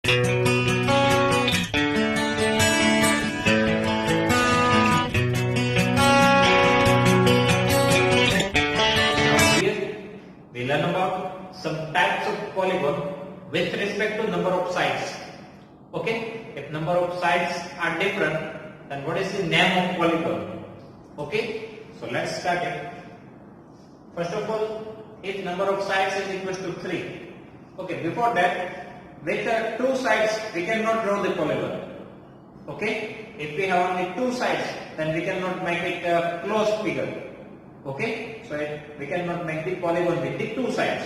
We learn about some types of polygon with respect to number of sides. Okay, if number of sides are different, then what is the name of polygon? Okay, so let's start it. First of all, if number of sides is equal to 3. Okay, before that, with two sides we cannot draw the polygon. Okay, if we have only two sides, then we cannot make it a closed figure. Okay, so we cannot make the polygon with the two sides.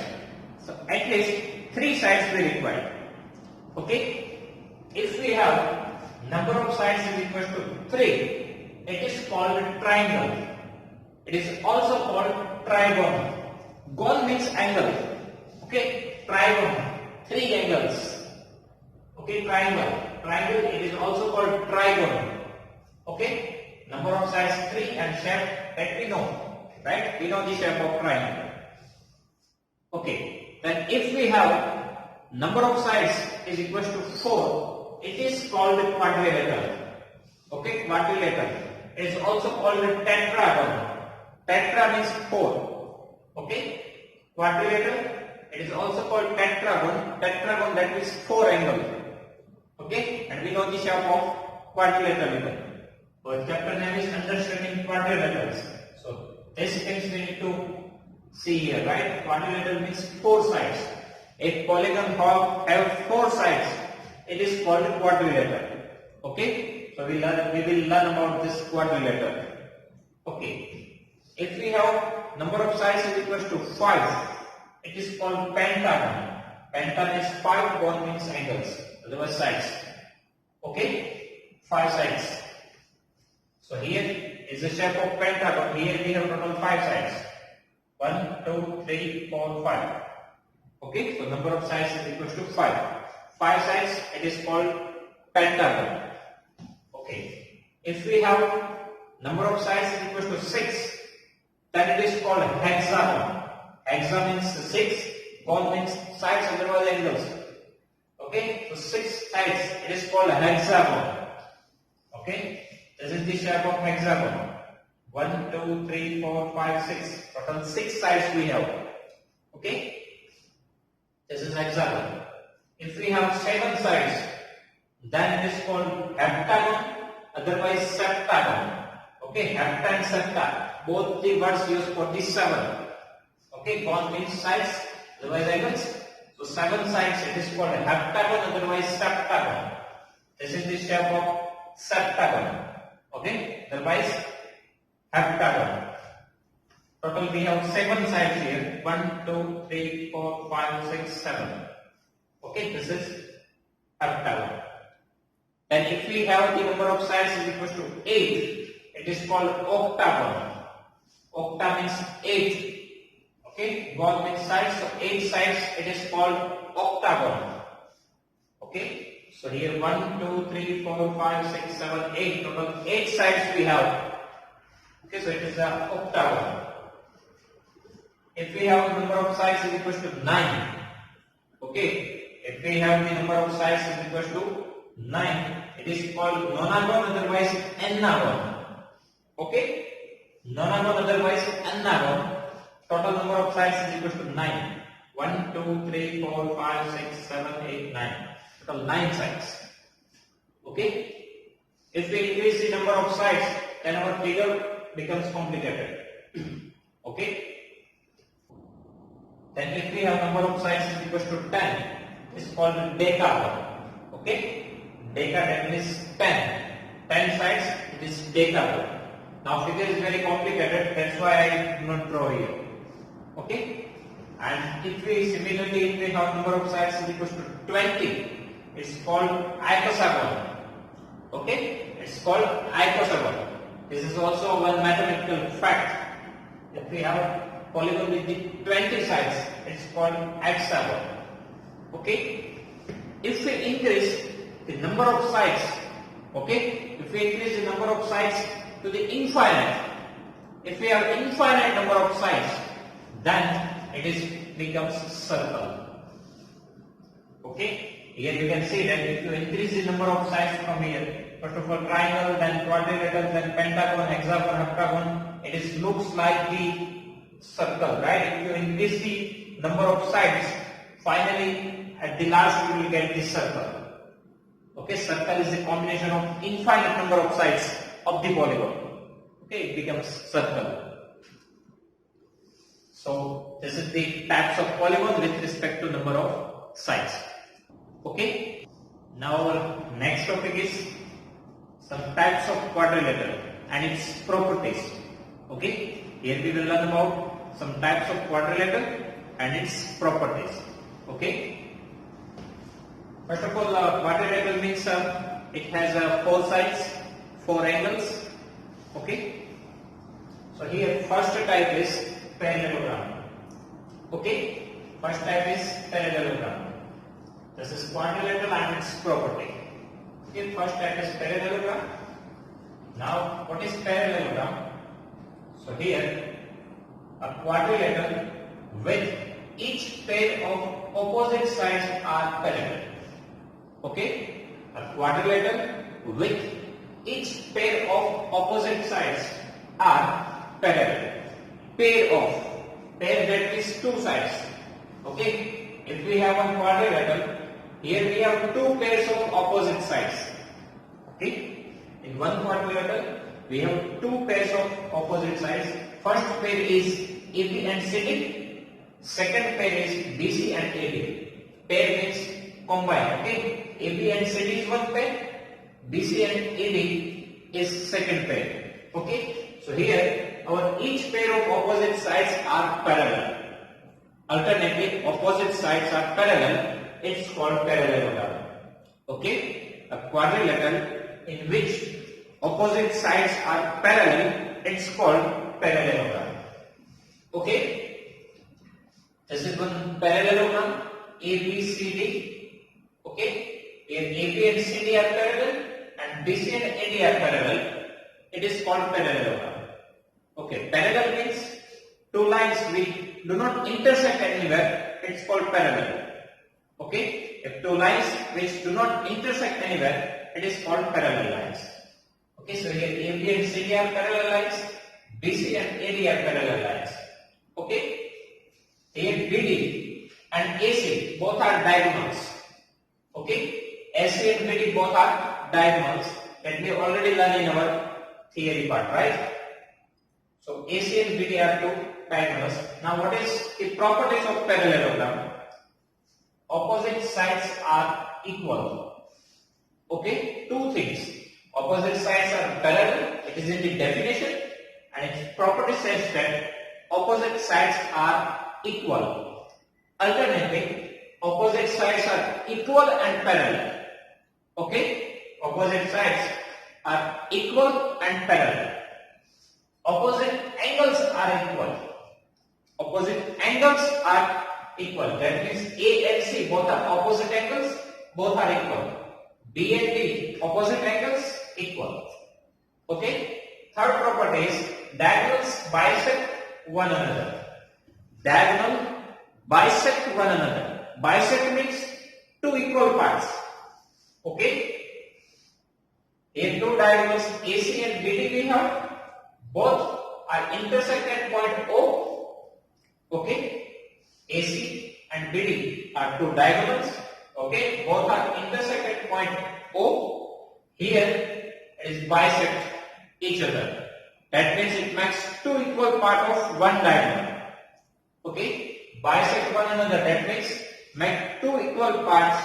So at least three sides we require. Okay, if we have number of sides is equal to 3, it is called a triangle. It is also called trigon. Gon means angle. Okay, trigon, three angles. Okay, triangle. Triangle, it is also called trigon. Okay, number of sides 3 and shape that we know. Right? We know the shape of triangle. Okay. Then if we have number of sides is equal to 4, it is called a quadrilateral. Okay, quadrilateral. It is also called a tetragon. Tetra means 4. Okay. Quadrilateral. It is also called tetragon. Tetragon, that means 4 angle. Okay. And we know the shape of quadrilateral. Our chapter name is Understanding Quadrilaterals. So these things we need to see here, right? Quadrilateral means 4 sides. If polygon have 4 sides, it is called quadrilateral. Okay? So we will learn about this quadrilateral. Okay. If we have number of sides is equal to 5, it is called pentagon. Pentagon is 5, gon means angles, otherwise sides. Okay? 5 sides. So here is the shape of pentagon. Here we have total 5 sides. 1, 2, 3, 4, 5. Okay, so number of sides is equal to 5. 5 sides, it is called pentagon. Okay, if we have number of sides is equal to 6, then it is called hexagon. Hexa means 6, gon means sides, otherwise angles. Okay, so 6 sides, it is called hexagon. Okay. This is the shape of hexagon. 1, 2, 3, 4, 5, 6. Total 6 sides we have. Okay? This is hexagon. If we have 7 sides, then it is called heptagon, otherwise septagon. Okay? Hepta and septa. Both the words used for the 7. Okay? Gon means sides, otherwise angles. So 7 sides, it is called heptagon, otherwise septagon. This is the shape of septagon. Okay, otherwise heptagon. Total we have 7 sides here. 1, 2, 3, 4, 5, 6, 7. Okay, this is heptagon. Then if we have the number of sides is equal to 8, it is called octagon. Octa means 8. Okay, gon means sides, so 8 sides, it is called octagon. Okay. So here 1, 2, 3, 4, 5, 6, 7, 8. Total 8 sides we have. Okay, so it is an octagon. If we have number of sides is equal to 9. Okay, if we have the number of sides is equal to 9, it is called nonagon, otherwise ennagon. Okay, nonagon, otherwise ennagon. Total number of sides is equal to 9. 1, 2, 3, 4, 5, 6, 7, 8, 9. Total 9 sides. Okay. If we increase the number of sides, then our figure becomes complicated. Okay. Then if we have number of sides is equal to 10, it's called decagon. Okay. Deca, that means 10. 10 sides, it is decagon. Now figure is very complicated, that's why I do not draw here. Okay. And if we similarly have number of sides is equal to 20, it's called icosagon. Okay, it's called icosagon. This is also one mathematical fact. If we have polygon with the 20 sides, it's called hexagon. Okay, if we increase the number of sides, okay, if we increase the number of sides to the infinite, if we have infinite number of sides, then it becomes circle. Okay. here you can see that if you increase the number of sides from here, first of all triangle, then quadrilateral, then pentagon, hexagon, heptagon, it is looks like the circle, right? If you increase the number of sides, finally at the last you will get this circle. Okay, circle is the combination of infinite number of sides of the polygon. Okay, it becomes circle. So this is the types of polygon with respect to number of sides. Okay, now our next topic is some types of quadrilateral and its properties. Okay, here we will learn about some types of quadrilateral and its properties. Okay, first of all, quadrilateral means it has 4 sides, 4 angles. Okay, so here first type is parallelogram. Okay, first type is parallelogram. This is quadrilateral and its property. Okay, first type is parallelogram. Now, what is parallelogram? So here, a quadrilateral with each pair of opposite sides are parallel. Okay, a quadrilateral with each pair of opposite sides are parallel. Pair that is 2 sides. Okay, if we have one quadrilateral, here we have 2 pairs of opposite sides. Okay, in one quadrilateral we have 2 pairs of opposite sides. First pair is AB and CD, second pair is BC and AD. Pair means combine. Okay, AB and CD is one pair, BC and AD is second pair. Okay, so here our each pair of opposite sides are parallel. Alternately, opposite sides are parallel. It's called parallelogram. Okay, a quadrilateral in which opposite sides are parallel, it's called parallelogram. Okay, this is one parallelogram ABCD. Okay, here AB and CD are parallel and BC and AD are parallel. It is called parallelogram. Okay, parallel means 2 lines which do not intersect anywhere, it's called parallel. Okay, if 2 lines which do not intersect anywhere, it is called parallel lines. Okay, so here AB and CD are parallel lines, BC and AD are parallel lines. Okay, here BD and AC both are diagonals. Okay, AC and BD both are diagonals that we already learned in our theory part, right? So AC and BD are 2 diagonals. Now what is the properties of parallelogram? Opposite sides are equal. Okay, 2 things. Opposite sides are parallel, it is in the definition, and its property says that opposite sides are equal. Alternately, opposite sides are equal and parallel. Okay, opposite sides are equal and parallel. Opposite angles are equal. Opposite angles are equal. That means A and C both are opposite angles, both are equal. B and D opposite angles, equal. Okay. Third property is diagonals bisect one another. Diagonal bisect one another. Bisect means 2 equal parts. Okay. Here 2 diagonals AC and BD we have. Both are intersect at point O. Okay, AC and BD are 2 diagonals. Okay, both are intersect at point O. Here it is bisect each other. That means it makes 2 equal part of one diagonal. Okay, bisect one another. That means make 2 equal parts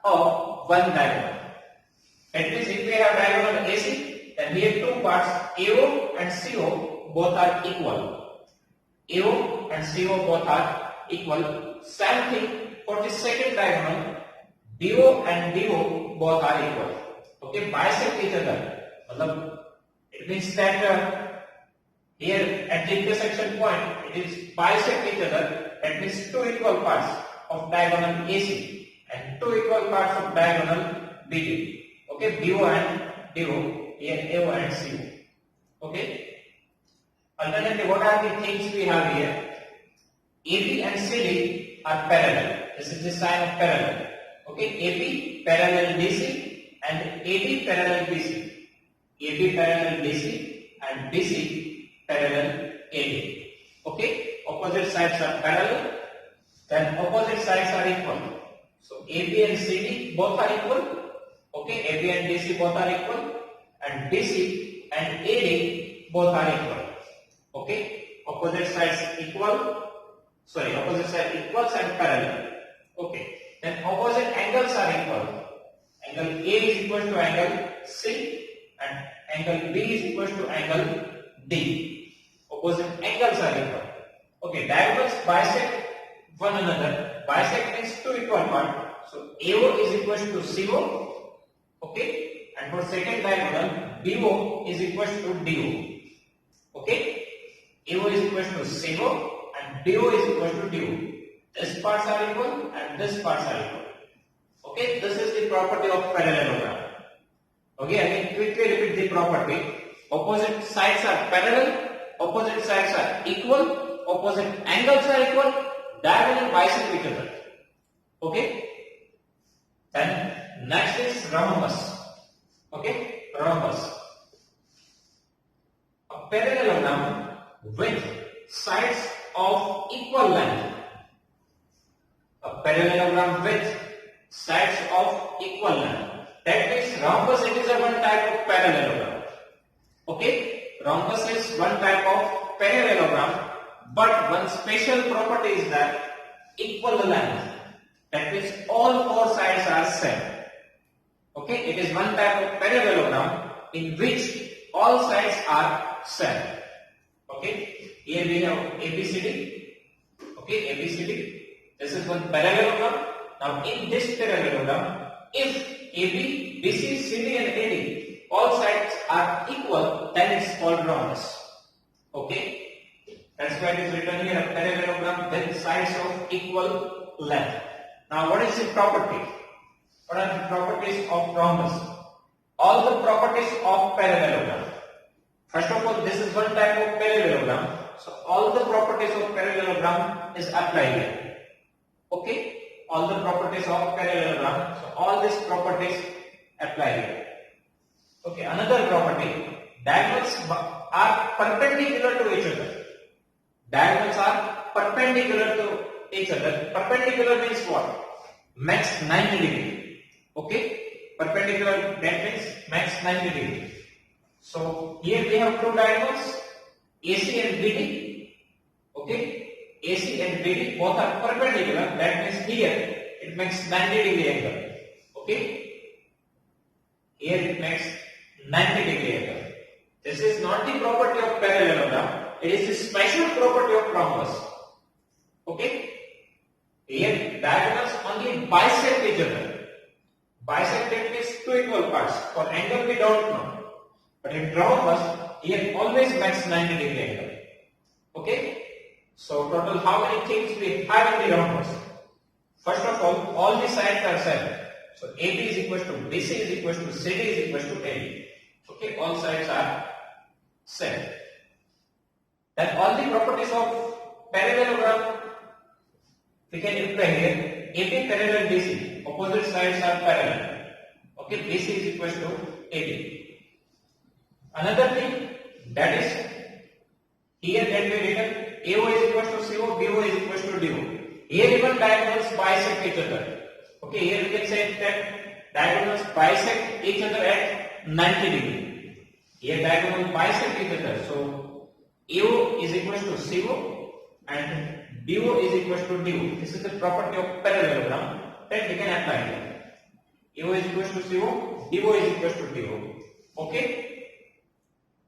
of one diagonal. That means if we have diagonal AC, then here 2 parts AO and CO both are equal. AO and CO both are equal. Same thing for the second diagonal, DO and DO both are equal. Okay, bisect each other. It means that here at the intersection point it is bisect each other. That means 2 equal parts of diagonal AC and 2 equal parts of diagonal BD. Okay, BO and DO. Here AO and CO. Okay. Alternatively, what are the things we have here? AB and CD are parallel. This is the sign of parallel. Okay, AB parallel DC and AD parallel BC. AB parallel DC and BC parallel AD. Okay, opposite sides are parallel, then opposite sides are equal. So AB and CD both are equal. Okay, AB and DC both are equal, and BC and AD both are equal. Okay, opposite sides equal. Sorry, opposite side equals and parallel. Okay, then opposite angles are equal. Angle A is equal to angle C and angle B is equal to angle D. Opposite angles are equal. Okay, diagonals bisect one another. Bisect means two equal parts. So AO is equal to CO. Okay, and for second diagonal BO is equal to DO. Okay, AO is equal to CO and DO is equal to DO. This parts are equal and this parts are equal. Okay, this is the property of parallelogram. Okay, I can quickly repeat the property. Opposite sides are parallel, opposite sides are equal, opposite angles are equal, diagonal bisect each other. Okay, then next is rhombus. Okay, rhombus. A parallelogram with sides of equal length. A parallelogram with sides of equal length. That means rhombus, it is a one type of parallelogram. Okay, rhombus is one type of parallelogram, but one special property is that equal length. That means all four sides are same. Okay, it is one type of parallelogram in which all sides are same. Okay, here we have ABCD. Okay, ABCD. This is one parallelogram. Now in this parallelogram, if AB, BC, CD and AD all sides are equal, then it's called rhombus. Okay, that's why it is written here, a parallelogram with sides of equal length. Now what is the property? What are the properties of rhombus? All the properties of parallelogram. First of all, this is one type of parallelogram, so all the properties of parallelogram is applied here. Okay, all the properties of parallelogram, so all these properties apply here. Okay, another property, diagonals are perpendicular to each other. Diagonals are perpendicular to each other. Perpendicular means what? Max 90 degree. Okay, perpendicular, that means max 90 degree. So here we have two diagonals, AC and BD. Okay, AC and BD both are perpendicular. That means here it makes 90 degree angle. Okay, here it makes 90 degree angle. This is not the property of parallelogram. It is the special property of rhombus. Okay, here diagonals only bisect each other. Bisected means two equal parts. For angle we don't know, but in rhombus here always makes 90 degree angle. Okay, so total how many things we have in the rhombus? First of all the sides are same. So AB is equal to BC is equal to CD is equal to AD. Okay, all sides are same. Then all the properties of parallelogram we can apply here. AB parallel BC, opposite sides are parallel. Okay, BC is equal to AD. Another thing, that is here that we written AO is equal to CO, BO is equal to DO. Here even diagonals bisect each other. Okay, here we can say that diagonals bisect each other at 90 degree. Here diagonals bisect each other. So AO is equal to CO and DO is equal to DO. This is the property of parallelogram that we can apply here. AO is equal to CO, DO is equal to DO. Okay.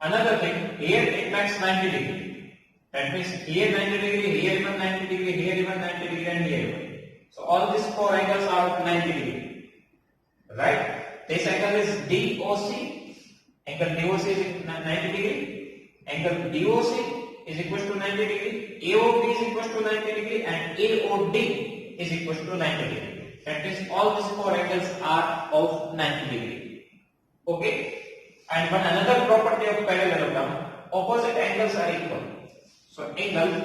Another thing, here it makes 90 degree. That means here 90 degree, here even 90 degree, here even 90 degree and here even. So all these four angles are of 90 degree. Right? This angle is DOC. Angle DOC is 90 degree. Angle DOC is equal to 90 degree. AOB is equal to 90 degree and AOD is equal to 90 degree. That means all these four angles are of 90 degree. Okay? And one another property of parallelogram, opposite angles are equal. So angles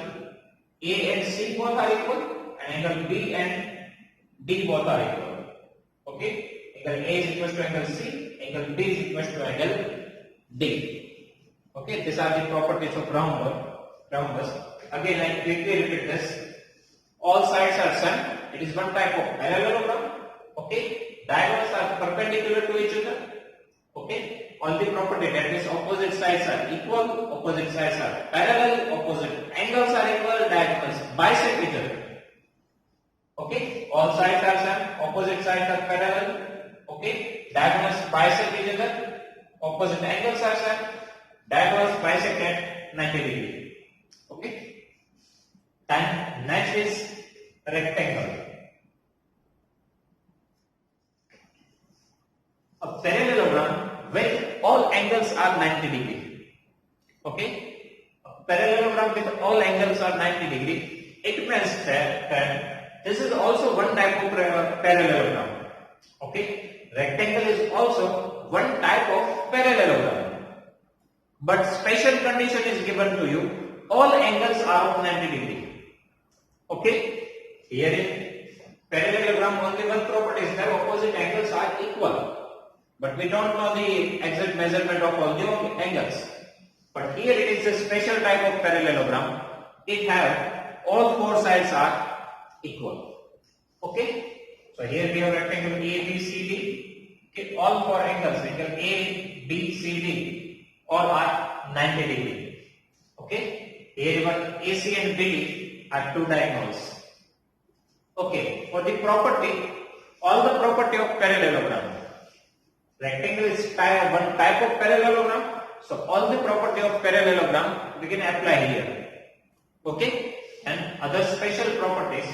A and C both are equal and angle B and D both are equal. Okay, angle A is equal to angle C, angle B is equal to angle D. Okay, these are the properties of rhombus. Again, I quickly repeat this. All sides are same. It is one type of parallelogram. Okay, diagonals are perpendicular to each other. Okay, all the property, that means opposite sides are equal, opposite sides are parallel, opposite angles are equal, diagonals bisect each other. Okay, all sides are same, opposite sides are parallel. Okay, diagonals bisect each other, opposite angles are same, diagonals bisect at 90 degree. Okay, then next is rectangle. A parallelogram with all angles are 90 degree. Okay, a parallelogram with all angles are 90 degree. It means that this is also one type of parallelogram. Okay, rectangle is also one type of parallelogram. But special condition is given to you. All angles are of 90 degree. Okay, here in parallelogram only one property is that opposite angles are equal. But we don't know the exact measurement of all the angles. But here it is a special type of parallelogram. It have all four sides are equal. Okay. So here we have rectangle A, B, C, D. Okay. All four angles, angle A, B, C, D, all are 90 degree. Okay. Here even AC and BD are two diagonals. Okay. For the property, all the property of parallelogram. Rectangle is one type of parallelogram, so all the property of parallelogram we can apply here. Okay, and other special properties.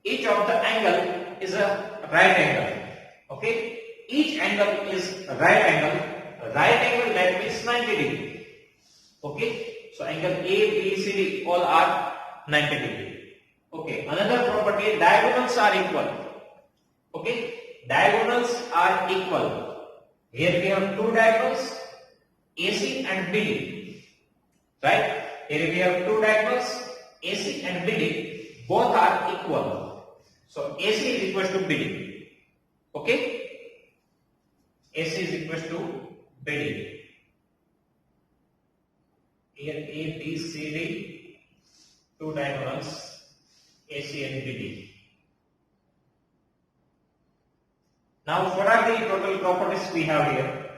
Each of the angle is a right angle. Okay, each angle is right angle. Right angle, that means 90 degree. Okay, so angle A, B, C, D all are 90 degree. Okay, another property, diagonals are equal. Okay, diagonals are equal. Here we have two diagonals, AC and BD. Right? Here we have two diagonals, AC and BD. Both are equal. So AC is equal to BD. Okay? AC is equal to BD. Here A, B, C, D, two diagonals, AC and BD. Now, what are the total properties we have here?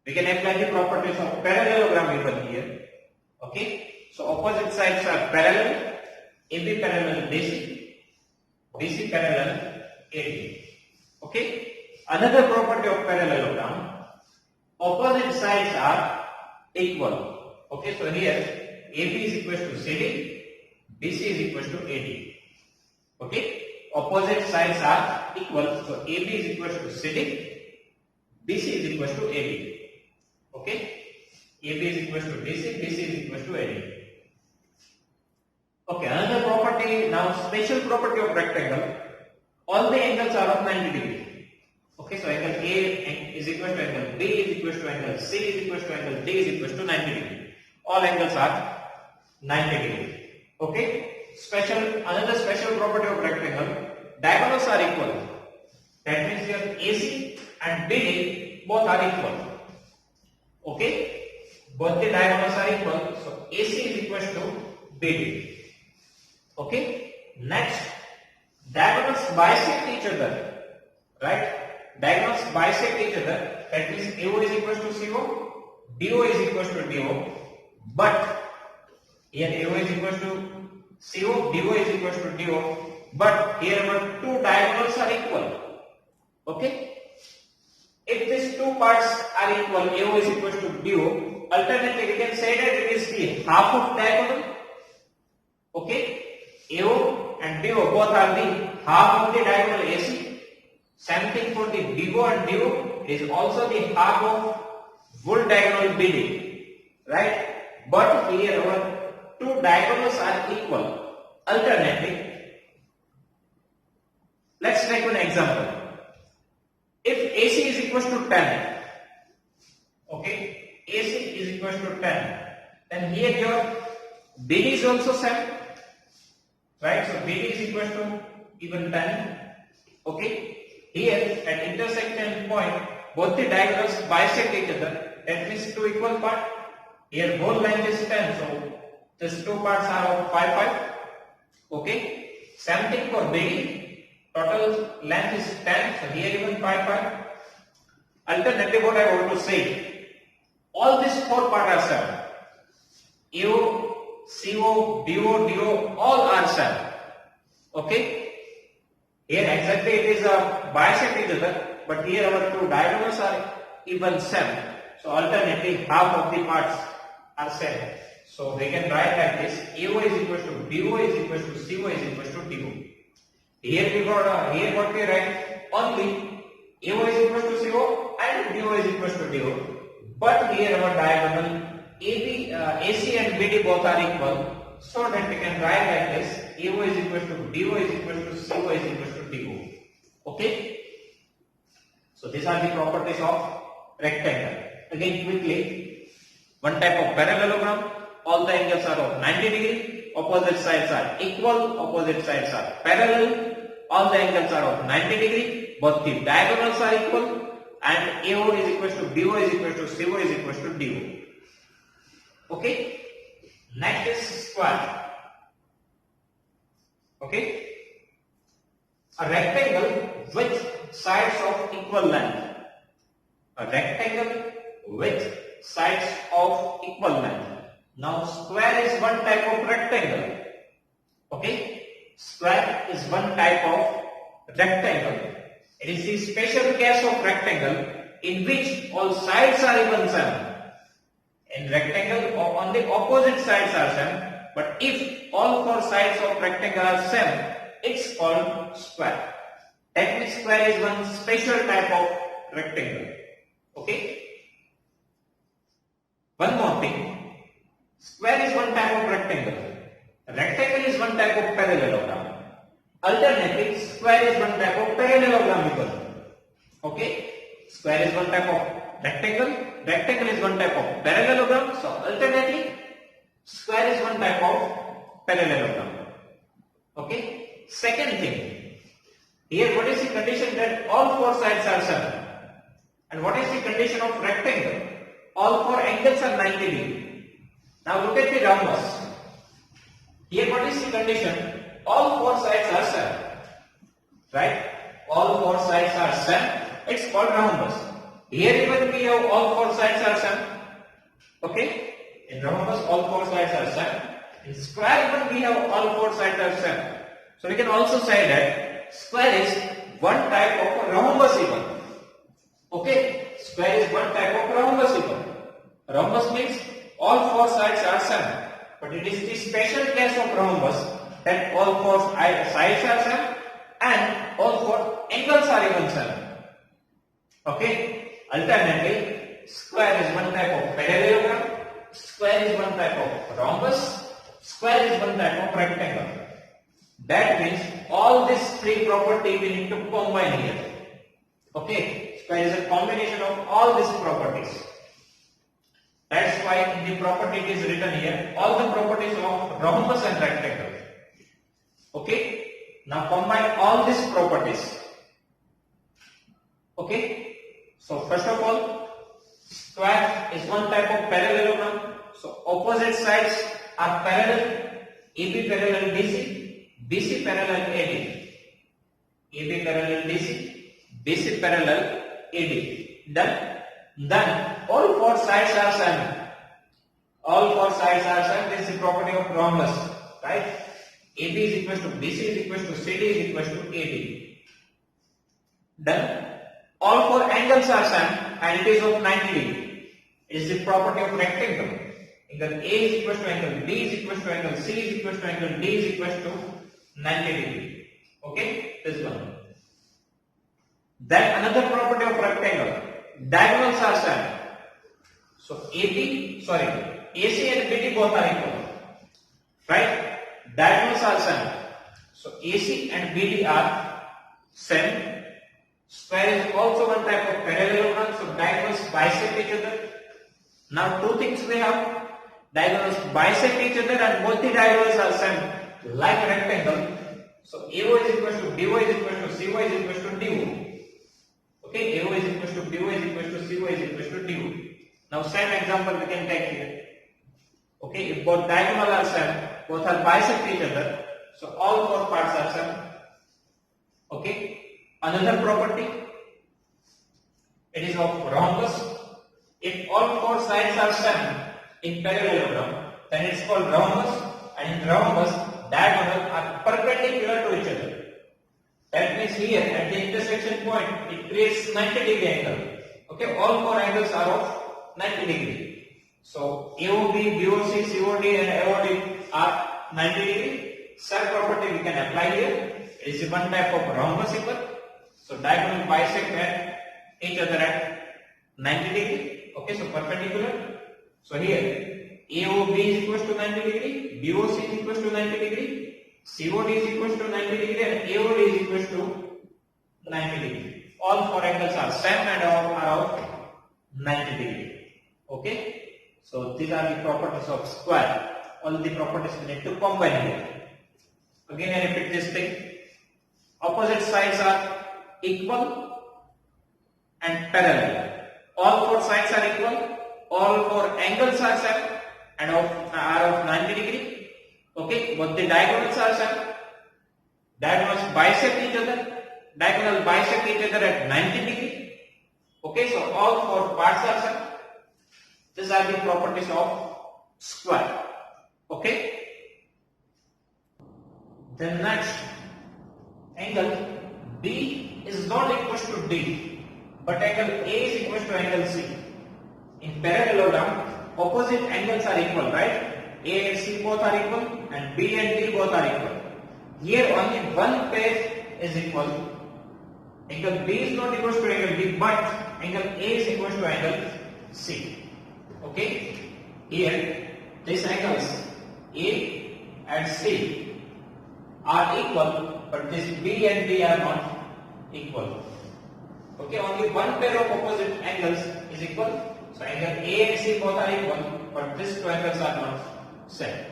We can apply the properties of parallelogram even here. Okay, so opposite sides are parallel, AB parallel BC, BC parallel AD. Okay, another property of parallelogram, opposite sides are equal. Okay, so here AB is equal to CD, BC is equal to AD. Okay, opposite sides are equal, so AB is equal to CD, BC is equal to AD. Okay, AB is equal to BC, BC is equal to AD. Okay, another property, now special property of rectangle, all the angles are of 90 degree. Okay, so angle A is equal to angle B is equal to angle C is equal to angle D is equal to 90 degree. All angles are 90 degree. Okay, another special property of rectangle, diagonals are equal. That means your AC and BD both are equal. Okay, both the diagonals are equal, so AC is equal to BD. Okay, next, diagonals bisect each other, right? Diagonals bisect each other. That means AO is equal to CO, DO is equal to DO, but here AO is equal to CO, DO is equal to DO, but here our two diagonals are equal. Okay. If these two parts are equal, AO is equal to DO, alternately we can say that it is the half of diagonal. Okay. AO and DO both are the half of the diagonal AC. Same thing for the DO and DO is also the half of full diagonal BD. Right? But here our two diagonals are equal. Alternately, let's take one example. If AC is equal to 10, okay, AC is equal to 10, then here your BD is also same, right? So BD is equal to even 10, okay. here at intersection point, both the diagonals bisect each other. That means two equal parts. Here whole length is 10, so these two parts are of 5, 5. Okay. Same thing for BD. Total length is 10, so here even 5, 5. Alternatively, what I want to say, all these four parts are same. AO, CO, BO, DO, all are same. Okay. Here exactly it is a bisect each other, but here our two diagonals are even same. So alternately, half of the parts are same. So we can write like this: AO is equal to BO is equal to CO is equal to DO. Here we got here what we write, only AO is equal to CO and BO is equal to DO. But here our diagonal AC and BD both are equal, so that we can write like this: AO is equal to BO is equal to CO is equal to DO. Okay. So these are the properties of rectangle. Again quickly, one type of parallelogram, all the angles are of 90 degree, opposite sides are equal, opposite sides are parallel, all the angles are of 90 degree, both the diagonals are equal, and AO is equal to BO is equal to CO is equal to DO. Okay. Next is square. Okay. A rectangle with sides of equal length. A rectangle with sides of equal length. Now square is one type of rectangle. Okay. Square is one type of rectangle. It is the special case of rectangle in which all sides are even same. In rectangle, on the opposite sides are same, but if all four sides of rectangle are same, it's called square. That means square is one special type of rectangle. Okay. One more thing. Square is one type of rectangle. Rectangle is one type of parallelogram. Alternately, square is one type of parallelogram. Okay. Square is one type of rectangle. Rectangle is one type of parallelogram. So alternately, square is one type of parallelogram. Okay. Second thing, here what is the condition that all four sides are same? And what is the condition of rectangle? All four angles are 90 degree. Now look at the rhombus. Here what is the condition? All four sides are same. Right? All four sides are same. It's called rhombus. Here even we have all four sides are same. Okay? In rhombus all four sides are same. In square even we have all four sides are same. So we can also say that square is one type of a rhombus even. Okay? Square is one type of rhombus even. Rhombus means all four sides are same. But it is the special case of rhombus that all four sides are same and all four angles are even same. Okay? Alternately, square is one type of parallelogram, square is one type of rhombus, square is one type of rectangle. That means all these three properties we need to combine here. Okay? Square is a combination of all these properties. That's why in the property it is written here, all the properties of rhombus and rectangle. Okay? Now combine all these properties. Okay? So first of all, square is one type of parallelogram. So opposite sides are parallel. AB parallel DC, BC parallel AD. AB parallel DC, BC parallel AD. Done? Then all four sides are same. All four sides are same. This is the property of rhombus, right? AB is equal to BC is equal to CD is equal to AD. Done. All four angles are same and it is of 90 degree. It is the property of rectangle. Angle A is equal to angle B is equal to angle C is equal to angle D is equal to 90 degree. Okay, this one. Then another property of rectangle. Diagonals are same. So AC and BD both are equal. Right? Diagonals are same. So AC and BD are same. Square is also one type of parallelogram. So diagonals bisect each other. Now two things we have. Diagonals bisect each other and both the diagonals are same like rectangle. So AO is equal to BO is equal to CO is equal to DO. Okay, AO is equal to BO is equal to CO is equal to DO. Now same example we can take here. Okay, if both diagonal are same, both are bisect each other, so all four parts are same. Okay, another property, it is of rhombus. If all four sides are same in parallelogram, then it's called rhombus, and in rhombus, diagonal are perpendicular to each other. That means here at the intersection point, it creates 90-degree angle. Okay, all four angles are of 90 degree. So AOB, BOC, COD and AOD are 90 degree. Same property we can apply here. It is one type of rhombus equal. So diagonal bisect at each other at 90 degree. Okay, so perpendicular. So here AOB is equal to 90 degree, BOC is equal to 90 degree, COD is equal to 90 degree and AOD is equal to 90 degree. All four angles are same and all are of 90 degree. Okay. So these are the properties of square. All the properties we need to combine here. Again I repeat this thing. Opposite sides are equal and parallel. All four sides are equal. All four angles are same and are of 90 degree. Okay, both the diagonals are same. Diagonals bisect each other. Diagonal bisect each other at 90 degree. Okay, so all four parts are same. These are the properties of square. Okay. Then next, angle B is not equal to D, but angle A is equal to angle C. In parallelogram, opposite angles are equal, right? A and C both are equal and B and D both are equal. Here only one pair is equal. Angle B is not equal to angle B, but angle A is equal to angle C. Okay? Here, these angles A and C are equal, but this B and D are not equal. Okay, only one pair of opposite angles is equal. So angle A and C both are equal, but these two angles are not same.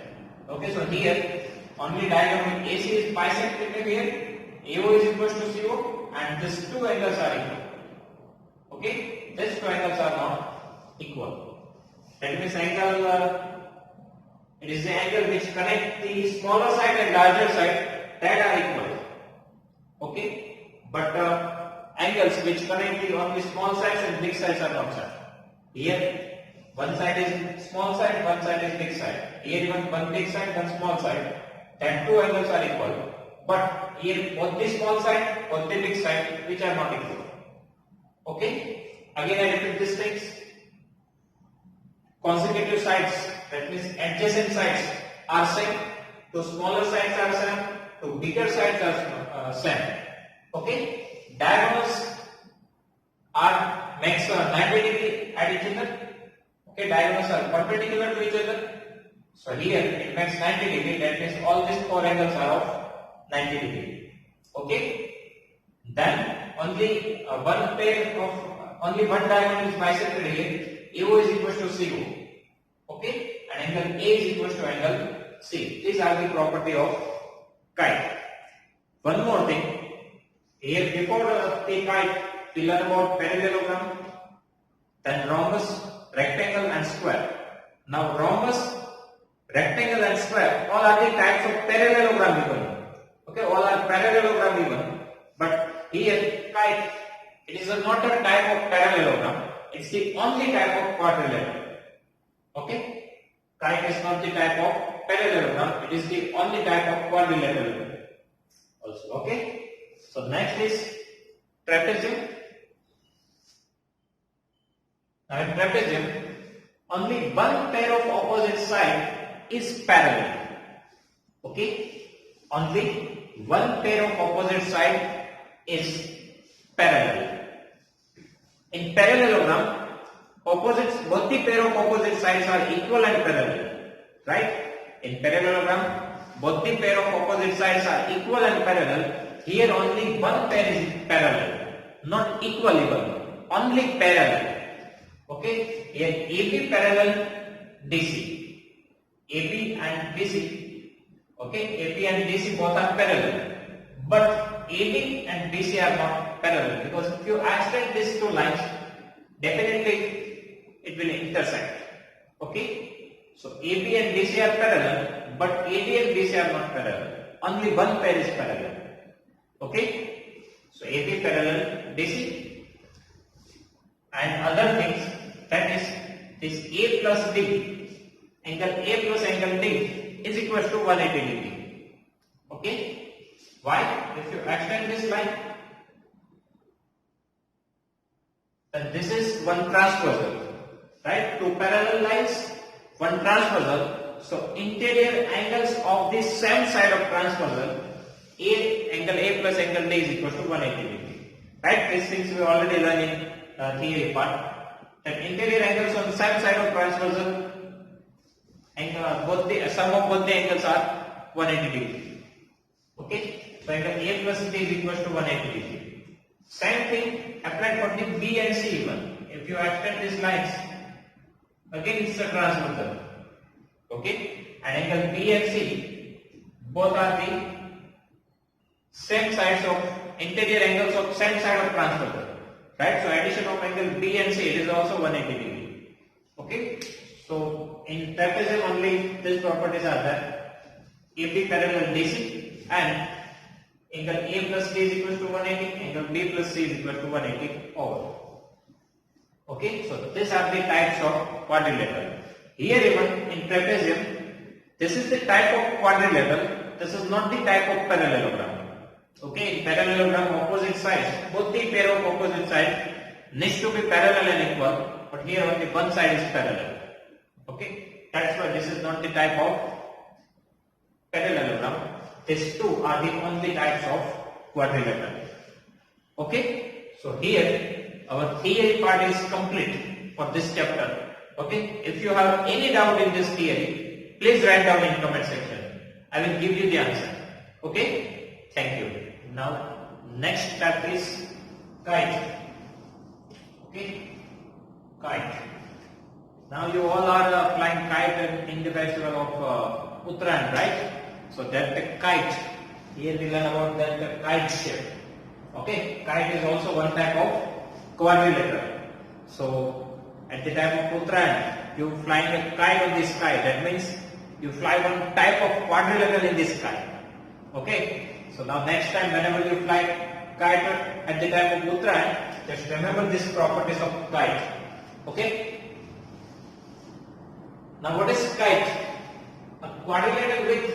Okay, so here only diagonal AC is bisected here. AO is equal to CO, and these two angles are equal. Okay, these two angles are not equal. That means angle. It is the angle which connect the smaller side and larger side that are equal. Okay, but angles which connect the only small sides and big sides are not same. Here one side is small side, one side is big side. Here one big side, one small side. That two angles are equal. But here both the small side, both the big side, which are not equal. Okay. Again I repeat these things. Consecutive sides, that means adjacent sides are same. Two smaller sides are same. Two bigger sides are same. Okay. Diagonals are makes 90 degree at each other. Okay, diagonals are perpendicular to each other. So here it makes 90 degree. That means all these four angles are of 90 degree. Okay. Then only only one diagonal is bisected here. AO is equal to CO. Okay, and angle A is equal to angle C. These are the property of kite. One more thing. Here before the kite, we learn about parallelogram, then rhombus, rectangle and square. Now rhombus, rectangle and square, all are the types of parallelogram given. Okay, all are parallelogram given. But here kite, it is not a type of parallelogram. It's the only type of quadrilateral. Okay, kite is not the type of parallelogram. It is the only type of quadrilateral. Also, okay. So next is trapezium. Now in trapezium, only one pair of opposite side is parallel. Okay, only one pair of opposite side is parallel. In parallelogram, both the pair of opposite sides are equal and parallel. Right? In parallelogram, both the pair of opposite sides are equal and parallel. Here only one pair is parallel, not equal even, only parallel. Okay, here AB parallel DC, AB and DC. Okay, AB and DC both are parallel, but AD and BC are not parallel, because if you extend these two lines, definitely it will intersect. Okay, so AB and BC are parallel, but AD and BC are not parallel. Only one pair is parallel. Okay, so AB parallel BC, and other things, that is this A plus D, angle A plus angle D is equal to 180 degree. Okay, why? If you extend this line, then this is one transversal, right? Two parallel lines, one transversal. So interior angles of the same side of transversal, angle A plus angle D is equal to 180 degree. Right? These things we already learned in theory part. That interior angles on the same side of transversal, sum of both the angles are 180 degree. Okay? So angle A plus D is equal to 180 degree. Same thing applied for the B and C even. If you extend these lines, again it's a transversal. Okay, and angle B and C both are the same sides of interior angles of same side of transversal, right? So addition of angle B and C, it is also 180 degree. Okay, so in trapezium only these properties are there. AB parallel DC, and angle A plus D is equal to 180, angle B plus C is equal to 180 over. Okay, so these are the types of quadrilateral. Here even in trapezium, this is the type of quadrilateral, this is not the type of parallelogram. Okay, in parallelogram opposite sides, both the pair of opposite sides needs to be parallel and equal, but here only one side is parallel. Okay, that's why this is not the type of parallelogram. These two are the only types of quadrilateral. Okay, so here our theory part is complete for this chapter. Okay, if you have any doubt in this theory, please write down in comment section. I will give you the answer. Okay, thank you. Now next chapter is kite. Okay, kite. Now you all are flying kite in the festival of Uttarayan, right? So that the kite. Here we learn about that the kite shape. Okay, kite is also one type of quadrilateral. So at the time of Uttarayan, you flying a kite on the sky. That means you fly one type of quadrilateral in the sky. Okay. So now next time whenever you fly kite at the time of Uttarayan, just remember these properties of kite. Okay. Now what is kite? A quadrilateral with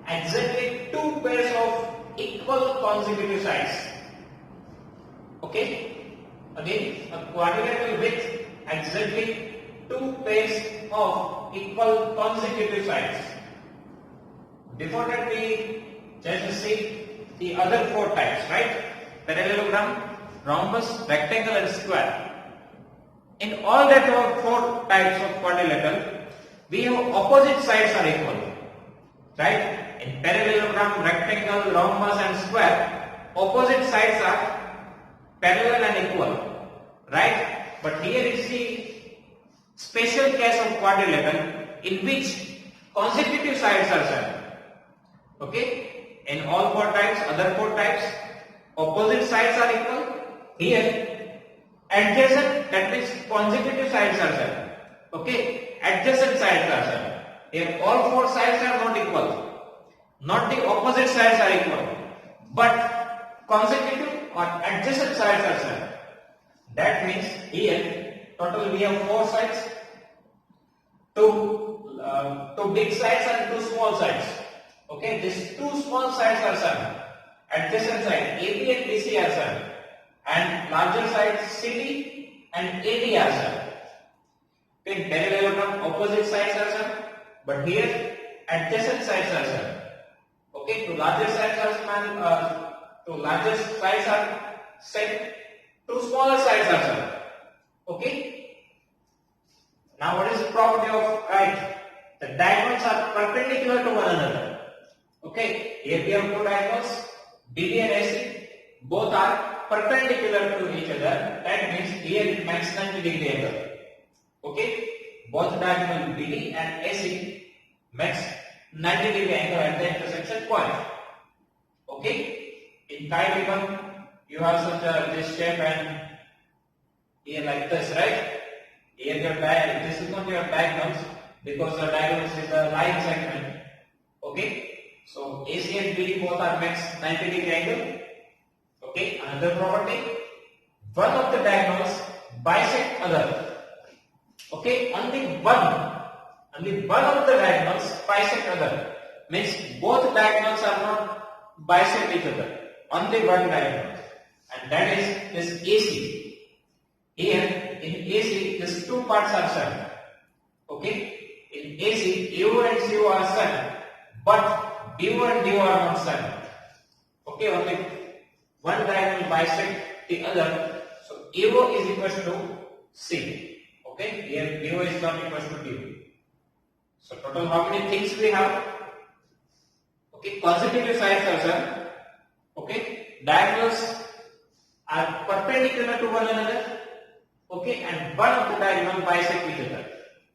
exactly two pairs of equal consecutive sides. Okay. Again, a quadrilateral with exactly two pairs of equal consecutive sides. Before that we just see the other four types, right? Parallelogram, rhombus, rectangle and square. In all that four types of quadrilateral, we have opposite sides are equal, right? In parallelogram, rectangle, rhombus and square, opposite sides are parallel and equal, right? But here is the special case of quadrilateral in which consecutive sides are set. Okay? In all four types, other four types, opposite sides are equal. Here, adjacent, that means consecutive sides are set. Okay? Adjacent sides are set. Here all four sides are not equal. Not the opposite sides are equal. But consecutive or adjacent sides are set. That means here total we have four sides, two big sides and two small sides. Okay, these two small sides are same. Adjacent side AB and BC are same, and larger sides CD and AD are same. In parallelogram, opposite sides are same, but here adjacent sides are same. Okay, two larger sides are same. Two smaller sides are same. Okay. Now what is the property of kite? The diagonals are perpendicular to one another. Okay. Here we have two diagonals, BD and AC. Both are perpendicular to each other. That means here it makes 90 degree angle. Okay. Both diagonal BD and AC makes 90 degree angle at the intersection point. Okay. In kite even you have such a this shape and here like this, right? Here your this is not your diagonals because the diagonals is the line segment. Okay, so AC and BD both are makes 90-degree angle. Okay, another property, one of the diagonals bisect other. Okay, only one of the diagonals bisect other. Means both diagonals are not bisect each other. Only one diagonal, and that is this AC. Here in AC, these two parts are same. Okay, in AC, AO and CO are same, but BO and DO are not same. Okay, only one diagonal bisect the other. So AO is equal to C. Okay, here BO is not equal to DO. So total how many things we have? Okay, consecutive sides are same. Okay, diagonals are perpendicular to one another. Okay, and one of the diagonal bisect each other.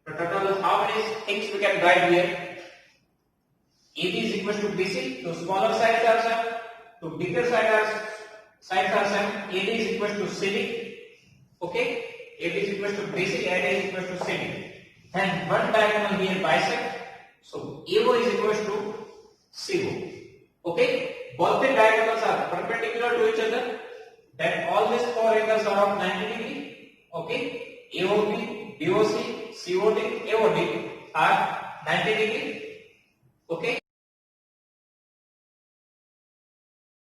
So total how many things we can write here? AB is equal to BC. So smaller sides are same. To bigger sides are same. AD is equal to CD. Okay, AD is equal to BC. AD is equal to CD. Then one diagonal here bisect. So AO is equal to CO. Okay, both the diagonals are perpendicular to each other. Then all these four angles are of 90 degree. Okay, AOB, BOC, COD, AOD are 90 degree. Okay,